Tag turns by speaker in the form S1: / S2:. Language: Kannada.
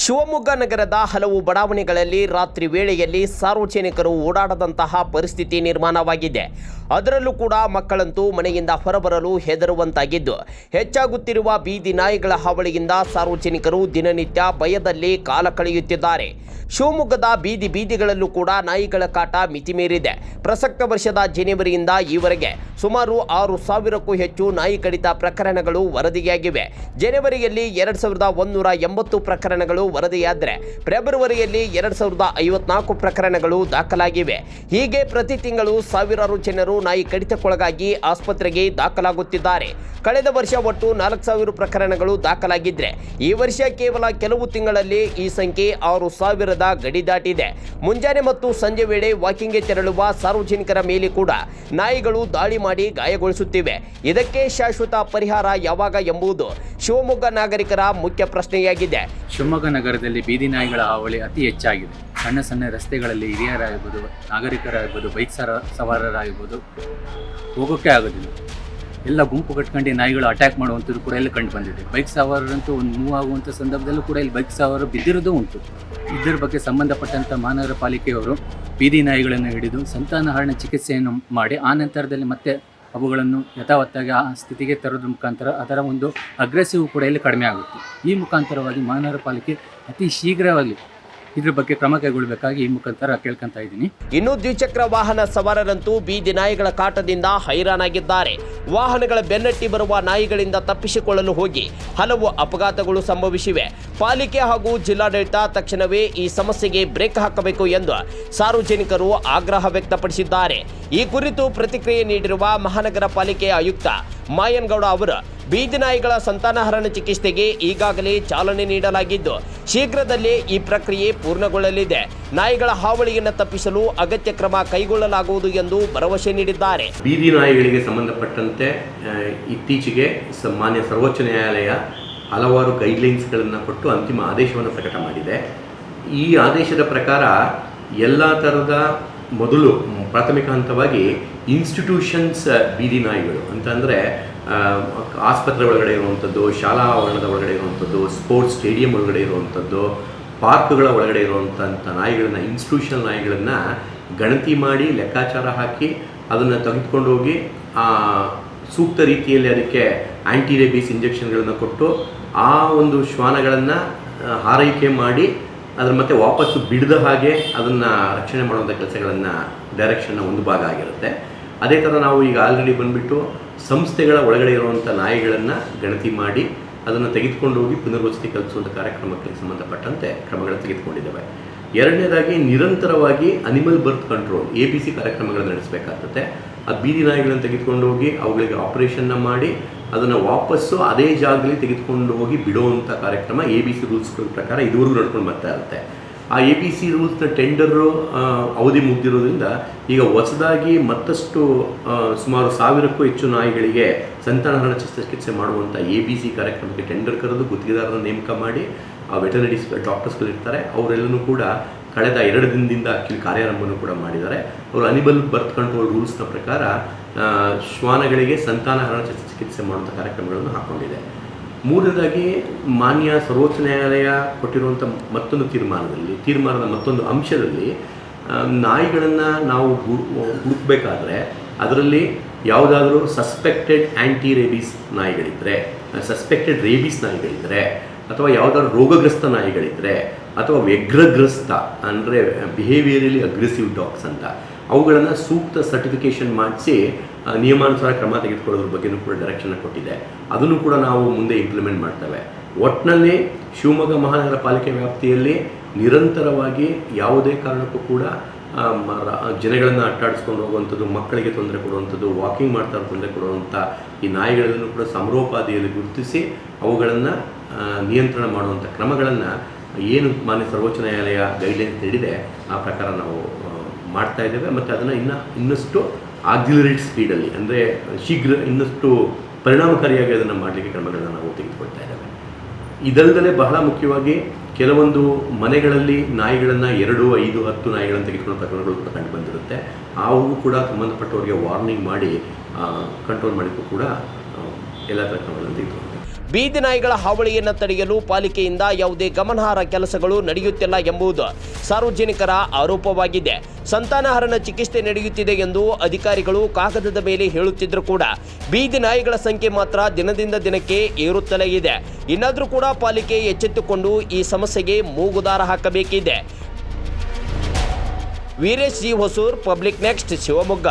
S1: ಶಿವಮೊಗ್ಗ ನಗರದ ಹಲವು ಬಡಾವಣೆಗಳಲ್ಲಿ ರಾತ್ರಿ ವೇಳೆಯಲ್ಲಿ ಸಾರ್ವಜನಿಕರು ಓಡಾಡದಂತಹ ಪರಿಸ್ಥಿತಿ ನಿರ್ಮಾಣವಾಗಿದೆ. ಅದರಲ್ಲೂ ಕೂಡ ಮಕ್ಕಳಂತೂ ಮನೆಯಿಂದ ಹೊರಬರಲು ಹೆದರುವಂತಾಗಿದ್ದು, ಹೆಚ್ಚಾಗುತ್ತಿರುವ ಬೀದಿ ನಾಯಿಗಳ ಹಾವಳಿಯಿಂದ ಸಾರ್ವಜನಿಕರು ದಿನನಿತ್ಯ ಭಯದಲ್ಲಿ ಕಾಲ ಕಳೆಯುತ್ತಿದ್ದಾರೆ. ಶಿವಮೊಗ್ಗದ ಬೀದಿಗಳಲ್ಲೂ ಕೂಡ ನಾಯಿಗಳ ಕಾಟ ಮಿತಿಮೀರಿದೆ. ಪ್ರಸಕ್ತ ವರ್ಷದ ಜನವರಿಯಿಂದ ಈವರೆಗೆ ಸುಮಾರು 6,000ಕ್ಕೂ ಹೆಚ್ಚು ನಾಯಿ ಕಡಿತ ಪ್ರಕರಣಗಳು ವರದಿಯಾಗಿವೆ. ಜನವರಿಯಲ್ಲಿ 2,180 ಪ್ರಕರಣಗಳು ವರದಿಯಾದರೆ ಫೆಬ್ರವರಿಯಲ್ಲಿ 2,054 ಪ್ರಕರಣಗಳು ದಾಖಲಾಗಿವೆ. ಹೀಗೆ ಪ್ರತಿ ತಿಂಗಳು ಸಾವಿರಾರು ಜನರು ನಾಯಿ ಕಡಿತಕ್ಕೊಳಗಾಗಿ ಆಸ್ಪತ್ರೆಗೆ ದಾಖಲಾಗುತ್ತಿದ್ದಾರೆ. ಕಳೆದ ವರ್ಷ ಒಟ್ಟು 4,000 ಪ್ರಕರಣಗಳು ದಾಖಲಾಗಿದ್ರೆ ಈ ವರ್ಷ ಕೇವಲ ಕೆಲವು ತಿಂಗಳಲ್ಲಿ ಈ ಸಂಖ್ಯೆ 6,000ದ ಗಡಿ ದಾಟಿದೆ. ಮುಂಜಾನೆ ಮತ್ತು ಸಂಜೆ ವೇಳೆ ವಾಕಿಂಗ್ಗೆ ತೆರಳುವ ಸಾರ್ವಜನಿಕರ ಮೇಲೆ ಕೂಡ ನಾಯಿಗಳು ದಾಳಿ ಮಾಡಿ ಗಾಯಗೊಳಿಸುತ್ತಿವೆ. ಇದಕ್ಕೆ ಶಾಶ್ವತ ಪರಿಹಾರ ಯಾವಾಗ ಎಂಬುದು ಶಿವಮೊಗ್ಗ ನಾಗರಿಕರ ಮುಖ್ಯ ಪ್ರಶ್ನೆಯಾಗಿದೆ.
S2: ಶಿವಮೊಗ್ಗ ನಗರದಲ್ಲಿ ಬೀದಿ ನಾಯಿಗಳ ಹಾವಳಿ ಅತಿ ಹೆಚ್ಚಾಗಿದೆ. ಸಣ್ಣ ಸಣ್ಣ ರಸ್ತೆಗಳಲ್ಲಿ ಹಿರಿಯರಾಗಿರ್ಬೋದು, ನಾಗರಿಕರಾಗಿರ್ಬೋದು, ಬೈಕ್ ಸವಾರರಾಗಿರ್ಬೋದು ಹೋಗೋಕ್ಕೆ ಆಗೋದಿಲ್ಲ. ಎಲ್ಲ ಗುಂಪು ಕಟ್ಕೊಂಡು ನಾಯಿಗಳು ಅಟ್ಯಾಕ್ ಮಾಡುವಂಥದ್ದು ಕೂಡ ಇಲ್ಲಿ ಕಂಡು ಬಂದಿದೆ. ಬೈಕ್ ಸವಾರರಂತೂ ಒಂದು ಮೂವ್ ಆಗುವಂಥ ಸಂದರ್ಭದಲ್ಲೂ ಕೂಡ ಇಲ್ಲಿ ಬೈಕ್ ಸವಾರರು ಬಿದ್ದಿರೋದು ಉಂಟು. ಇದರ ಬಗ್ಗೆ ಸಂಬಂಧಪಟ್ಟಂಥ ಮಹಾನಗರ ಪಾಲಿಕೆಯವರು ಬೀದಿ ನಾಯಿಗಳನ್ನು ಹಿಡಿದು ಸಂತಾನಹರಣ ಚಿಕಿತ್ಸೆಯನ್ನು ಮಾಡಿ ಆ ನಂತರದಲ್ಲಿ ಮತ್ತೆ ಅವುಗಳನ್ನು ಯಥಾವತ್ತಾಗಿ ಆ ಸ್ಥಿತಿಗೆ ತರೋದ್ರ ಮುಖಾಂತರ ಅದರ ಒಂದು ಅಗ್ರೆಸಿವ್ ಕೂಡ ಇಲ್ಲಿ ಕಡಿಮೆ ಆಗುತ್ತೆ. ಈ ಮುಖಾಂತರವಾಗಿ ಮಹಾನಗರ ಪಾಲಿಕೆ ಅತಿ ಶೀಘ್ರವಾಗಿ ಇದ್ರ ಬಗ್ಗೆ ಕ್ರಮ ಕೈಗೊಳ್ಳಬೇಕಾಗಿ ಈ ಮುಖಾಂತರ ಕೇಳ್ಕೊಂತ ಇದ್ದೀನಿ.
S1: ಇನ್ನು ದ್ವಿಚಕ್ರ ವಾಹನ ಸವಾರರಂತೂ ಬೀದಿ ನಾಯಿಗಳ ಕಾಟದಿಂದ ಹೈರಾಣಾಗಿದ್ದಾರೆ. ವಾಹನಗಳ ಬೆನ್ನಟ್ಟಿ ಬರುವ ನಾಯಿಗಳಿಂದ ತಪ್ಪಿಸಿಕೊಳ್ಳಲು ಹೋಗಿ ಹಲವು ಅಪಘಾತಗಳು ಸಂಭವಿಸಿವೆ. ಪಾಲಿಕೆ ಹಾಗೂ ಜಿಲ್ಲಾಡಳಿತ ತಕ್ಷಣವೇ ಈ ಸಮಸ್ಯೆಗೆ ಬ್ರೇಕ್ ಹಾಕಬೇಕು ಎಂದು ಸಾರ್ವಜನಿಕರು ಆಗ್ರಹ ವ್ಯಕ್ತಪಡಿಸಿದ್ದಾರೆ. ಈ ಕುರಿತು ಪ್ರತಿಕ್ರಿಯೆ ನೀಡಿರುವ ಮಹಾನಗರ ಪಾಲಿಕೆ ಆಯುಕ್ತ ಮಾಯನಗೌಡ ಅವರು, ಬೀದಿ ನಾಯಿಗಳ ಸಂತಾನಹರಣ ಚಿಕಿತ್ಸೆಗೆ ಈಗಾಗಲೇ ಚಾಲನೆ ನೀಡಲಾಗಿದ್ದು ಶೀಘ್ರದಲ್ಲೇ ಈ ಪ್ರಕ್ರಿಯೆ ಪೂರ್ಣಗೊಳ್ಳಲಿದೆ. ನಾಯಿಗಳ ಹಾವಳಿಯನ್ನು ತಪ್ಪಿಸಲು ಅಗತ್ಯ ಕ್ರಮ ಕೈಗೊಳ್ಳಲಾಗುವುದು ಎಂದು ಭರವಸೆ ನೀಡಿದ್ದಾರೆ.
S3: ಬೀದಿ ನಾಯಿಗಳಿಗೆ ಸಂಬಂಧಪಟ್ಟಂತೆ ಇತ್ತೀಚೆಗೆ ಮಾನ್ಯ ಸರ್ವೋಚ್ಚ ನ್ಯಾಯಾಲಯ ಹಲವಾರು ಗೈಡ್ಲೈನ್ಸ್ಗಳನ್ನು ಕೊಟ್ಟು ಅಂತಿಮ ಆದೇಶವನ್ನು ಪ್ರಕಟ ಮಾಡಿದೆ. ಈ ಆದೇಶದ ಪ್ರಕಾರ ಎಲ್ಲ ಥರದ ಮೊದಲು ಪ್ರಾಥಮಿಕ ಹಂತವಾಗಿ ಇನ್ಸ್ಟಿಟ್ಯೂಷನ್ಸ್ ಬೀದಿ ನಾಯಿಗಳು ಅಂತಂದರೆ ಆಸ್ಪತ್ರೆ ಒಳಗಡೆ ಇರುವಂಥದ್ದು, ಶಾಲಾ ಆವರಣದ ಒಳಗಡೆ ಇರುವಂಥದ್ದು, ಸ್ಪೋರ್ಟ್ಸ್ ಸ್ಟೇಡಿಯಂ ಒಳಗಡೆ ಇರುವಂಥದ್ದು, ಪಾರ್ಕ್ಗಳ ಒಳಗಡೆ ಇರುವಂಥ ನಾಯಿಗಳನ್ನು, ಇನ್ಸ್ಟಿಟ್ಯೂಷನ್ ನಾಯಿಗಳನ್ನು ಗಣತಿ ಮಾಡಿ ಲೆಕ್ಕಾಚಾರ ಹಾಕಿ ಅದನ್ನು ತೆಗೆದುಕೊಂಡು ಹೋಗಿ ಸೂಕ್ತ ರೀತಿಯಲ್ಲಿ ಅದಕ್ಕೆ ಆ್ಯಂಟಿ ರೇಬೀಸ್ ಇಂಜೆಕ್ಷನ್ಗಳನ್ನು ಕೊಟ್ಟು ಆ ಒಂದು ಶ್ವಾನಗಳನ್ನು ಆರೈಕೆ ಮಾಡಿ ಅದರ ಮತ್ತೆ ವಾಪಸ್ಸು ಬಿಡದ ಹಾಗೆ ಅದನ್ನು ರಕ್ಷಣೆ ಮಾಡುವಂಥ ಕೆಲಸಗಳನ್ನು ಡೈರೆಕ್ಷನ್ನ ಒಂದು ಭಾಗ ಆಗಿರುತ್ತೆ. ಅದೇ ಥರ ನಾವು ಈಗ ಆಲ್ರೆಡಿ ಬಂದುಬಿಟ್ಟು ಸಂಸ್ಥೆಗಳ ಒಳಗಡೆ ಇರುವಂಥ ನಾಯಿಗಳನ್ನು ಗಣತಿ ಮಾಡಿ ಅದನ್ನು ತೆಗೆದುಕೊಂಡು ಹೋಗಿ ಪುನರ್ವಸತಿ ಕಲ್ಪಿಸುವಂಥ ಕಾರ್ಯಕ್ರಮಕ್ಕೆ ಸಂಬಂಧಪಟ್ಟಂತೆ ಕ್ರಮಗಳನ್ನು ತೆಗೆದುಕೊಂಡಿದ್ದೇವೆ. ಎರಡನೇದಾಗಿ ನಿರಂತರವಾಗಿ ಅನಿಮಲ್ ಬರ್ತ್ ಕಂಟ್ರೋಲ್ ABC ಕಾರ್ಯಕ್ರಮಗಳನ್ನು ನಡೆಸಬೇಕಾಗ್ತದೆ. ಅದು ಬೀದಿ ನಾಯಿಗಳನ್ನು ತೆಗೆದುಕೊಂಡು ಹೋಗಿ ಅವುಗಳಿಗೆ ಆಪರೇಷನ್ನ ಮಾಡಿ ಅದನ್ನು ವಾಪಸ್ಸು ಅದೇ ಜಾಗದಲ್ಲಿ ತೆಗೆದುಕೊಂಡು ಹೋಗಿ ಬಿಡುವಂಥ ಕಾರ್ಯಕ್ರಮ ABC ರೂಲ್ಸ್ಗಳ ಪ್ರಕಾರ ಇದುವರೆಗೂ ನಡ್ಕೊಂಡು ಬರ್ತಾ ಇರುತ್ತೆ. ಆ ABC ರೂಲ್ಸ್ನ ಟೆಂಡರು ಅವಧಿ ಮುಗಿದಿರೋದ್ರಿಂದ ಈಗ ಹೊಸದಾಗಿ ಮತ್ತಷ್ಟು ಸುಮಾರು 1,000ಕ್ಕೂ ಹೆಚ್ಚು ನಾಯಿಗಳಿಗೆ ಸಂತಾನಹರಣ ಚಿಕಿತ್ಸೆ ಮಾಡುವಂಥ ABC ಕಾರ್ಯಕ್ರಮಕ್ಕೆ ಟೆಂಡರ್ ಕರೆದು ಗುತ್ತಿಗೆದಾರರನ್ನು ನೇಮಕ ಮಾಡಿ ಆ ವೆಟರ್ನರಿ ಡಾಕ್ಟರ್ಸ್ಗಳು ಇರ್ತಾರೆ. ಅವರೆಲ್ಲನೂ ಕೂಡ ಕಳೆದ 2 ದಿನದಿಂದ ಆ್ಯಕ್ಚುಲಿ ಕಾರ್ಯಾರಂಭವನ್ನು ಕೂಡ ಮಾಡಿದ್ದಾರೆ. ಅವರು ಅನಿಮಲ್ ಬರ್ತ್ ಕಂಟ್ರೋಲ್ ರೂಲ್ಸ್ನ ಪ್ರಕಾರ ಶ್ವಾನಗಳಿಗೆ ಸಂತಾನಹರಣ ಚಿಕಿತ್ಸೆ ಮಾಡುವಂಥ ಕಾರ್ಯಕ್ರಮಗಳನ್ನು ಹಾಕ್ಕೊಂಡಿದೆ. ಮೂರನೇದಾಗಿ ಮಾನ್ಯ ಸರ್ವೋಚ್ಚ ನ್ಯಾಯಾಲಯ ಕೊಟ್ಟಿರುವಂಥ ಮತ್ತೊಂದು ತೀರ್ಮಾನದ ಮತ್ತೊಂದು ಅಂಶದಲ್ಲಿ ನಾಯಿಗಳನ್ನು ನಾವು ಹುಡುಕಬೇಕಾದ್ರೆ ಅದರಲ್ಲಿ ಯಾವುದಾದ್ರೂ ಸಸ್ಪೆಕ್ಟೆಡ್ ಆ್ಯಂಟಿ ರೇಬೀಸ್ ನಾಯಿಗಳಿದ್ದರೆ, ಸಸ್ಪೆಕ್ಟೆಡ್ ರೇಬೀಸ್ ನಾಯಿಗಳಿದ್ದರೆ, ಅಥವಾ ಯಾವುದಾದ್ರು ರೋಗಗ್ರಸ್ತ ನಾಯಿಗಳಿದ್ದರೆ, ಅಥವಾ ವ್ಯಗ್ರಗ್ರಸ್ತ ಅಂದರೆ ಬಿಹೇವಿಯರಲಿ ಅಗ್ರೆಸಿವ್ ಡಾಗ್ಸ್ ಅಂತ ಅವುಗಳನ್ನು ಸೂಕ್ತ ಸರ್ಟಿಫಿಕೇಷನ್ ಮಾಡಿಸಿ ನಿಯಮಾನುಸಾರ ಕ್ರಮ ತೆಗೆದುಕೊಳ್ಳೋದ್ರ ಬಗ್ಗೆಯೂ ಕೂಡ ಡೈರೆಕ್ಷನ್ ಕೊಟ್ಟಿದೆ. ಅದನ್ನು ಕೂಡ ನಾವು ಮುಂದೆ ಇಂಪ್ಲಿಮೆಂಟ್ ಮಾಡ್ತೇವೆ. ಒಟ್ಟಿನಲ್ಲಿ ಶಿವಮೊಗ್ಗ ಮಹಾನಗರ ಪಾಲಿಕೆ ವ್ಯಾಪ್ತಿಯಲ್ಲಿ ನಿರಂತರವಾಗಿ ಯಾವುದೇ ಕಾರಣಕ್ಕೂ ಕೂಡ ಜನಗಳನ್ನು ಅಟ್ಟಾಡಿಸ್ಕೊಂಡು ಹೋಗುವಂಥದ್ದು, ಮಕ್ಕಳಿಗೆ ತೊಂದರೆ ಕೊಡುವಂಥದ್ದು, ವಾಕಿಂಗ್ ಮಾಡ್ತಾ ತೊಂದರೆ ಕೊಡುವಂಥ ಈ ನಾಯಿಗಳನ್ನು ಕೂಡ ಸಮರೋಪಾದಿಯಲ್ಲಿ ಗುರುತಿಸಿ ಅವುಗಳನ್ನು ನಿಯಂತ್ರಣ ಮಾಡುವಂಥ ಕ್ರಮಗಳನ್ನು ಏನು ಮಾನ್ಯ ಸರ್ವೋಚ್ಚ ನ್ಯಾಯಾಲಯ ಗೈಡ್ಲೈನ್ಸ್ ನೀಡಿದೆ ಆ ಪ್ರಕಾರ ನಾವು ಮಾಡ್ತಾ ಇದ್ದೇವೆ. ಮತ್ತು ಅದನ್ನು ಇನ್ನಷ್ಟು ಆಕ್ಸಿಲರೇಟ್ ಸ್ಪೀಡಲ್ಲಿ ಅಂದರೆ ಇನ್ನಷ್ಟು ಪರಿಣಾಮಕಾರಿಯಾಗಿ ಅದನ್ನು ಮಾಡಲಿಕ್ಕೆ ಕ್ರಮಗಳನ್ನು ನಾವು ತೆಗೆದುಕೊಳ್ತಾ ಇದ್ದೇವೆ. ಇದಲ್ಲದೆ ಬಹಳ ಮುಖ್ಯವಾಗಿ ಕೆಲವೊಂದು ಮನೆಗಳಲ್ಲಿ ನಾಯಿಗಳನ್ನು 2, 5, 10 ನಾಯಿಗಳನ್ನು ತೆಗೆದುಕೊಳ್ಳೋ ಪ್ರಕರಣಗಳು ಕೂಡ ಕಂಡು ಬಂದಿರುತ್ತೆ. ಅವು ಕೂಡ ಸಂಬಂಧಪಟ್ಟವರಿಗೆ ವಾರ್ನಿಂಗ್ ಮಾಡಿ ಕಂಟ್ರೋಲ್ ಮಾಡಲಿಕ್ಕೂ ಕೂಡ ಎಲ್ಲ ಪ್ರಕರಣಗಳನ್ನು ತೆಗೆದುಕೊಂಡಿದ್ದೇವೆ.
S1: ಬೀದಿ ನಾಯಿಗಳ ಹಾವಳಿಯನ್ನು ತಡೆಯಲು ಪಾಲಿಕೆಯಿಂದ ಯಾವುದೇ ಗಮನಾರ್ಹ ಕೆಲಸಗಳು ನಡೆಯುತ್ತಿಲ್ಲ ಎಂಬುದು ಸಾರ್ವಜನಿಕರ ಆರೋಪವಾಗಿದೆ. ಸಂತಾನಹರಣ ಚಿಕಿತ್ಸೆ ನಡೆಯುತ್ತಿದೆ ಎಂದು ಅಧಿಕಾರಿಗಳು ಕಾಗದದ ಮೇಲೆ ಹೇಳುತ್ತಿದ್ದರೂ ಕೂಡ ಬೀದಿ ನಾಯಿಗಳ ಸಂಖ್ಯೆ ಮಾತ್ರ ದಿನದಿಂದ ದಿನಕ್ಕೆ ಏರುತ್ತಲೇ ಇದೆ. ಇನ್ನಾದರೂ ಕೂಡ ಪಾಲಿಕೆ ಎಚ್ಚೆತ್ತುಕೊಂಡು ಈ ಸಮಸ್ಯೆಗೆ ಮೂಗುದಾರ ಹಾಕಬೇಕಿದೆ. Veeresh G Hosur, Public Next, Shivamogga.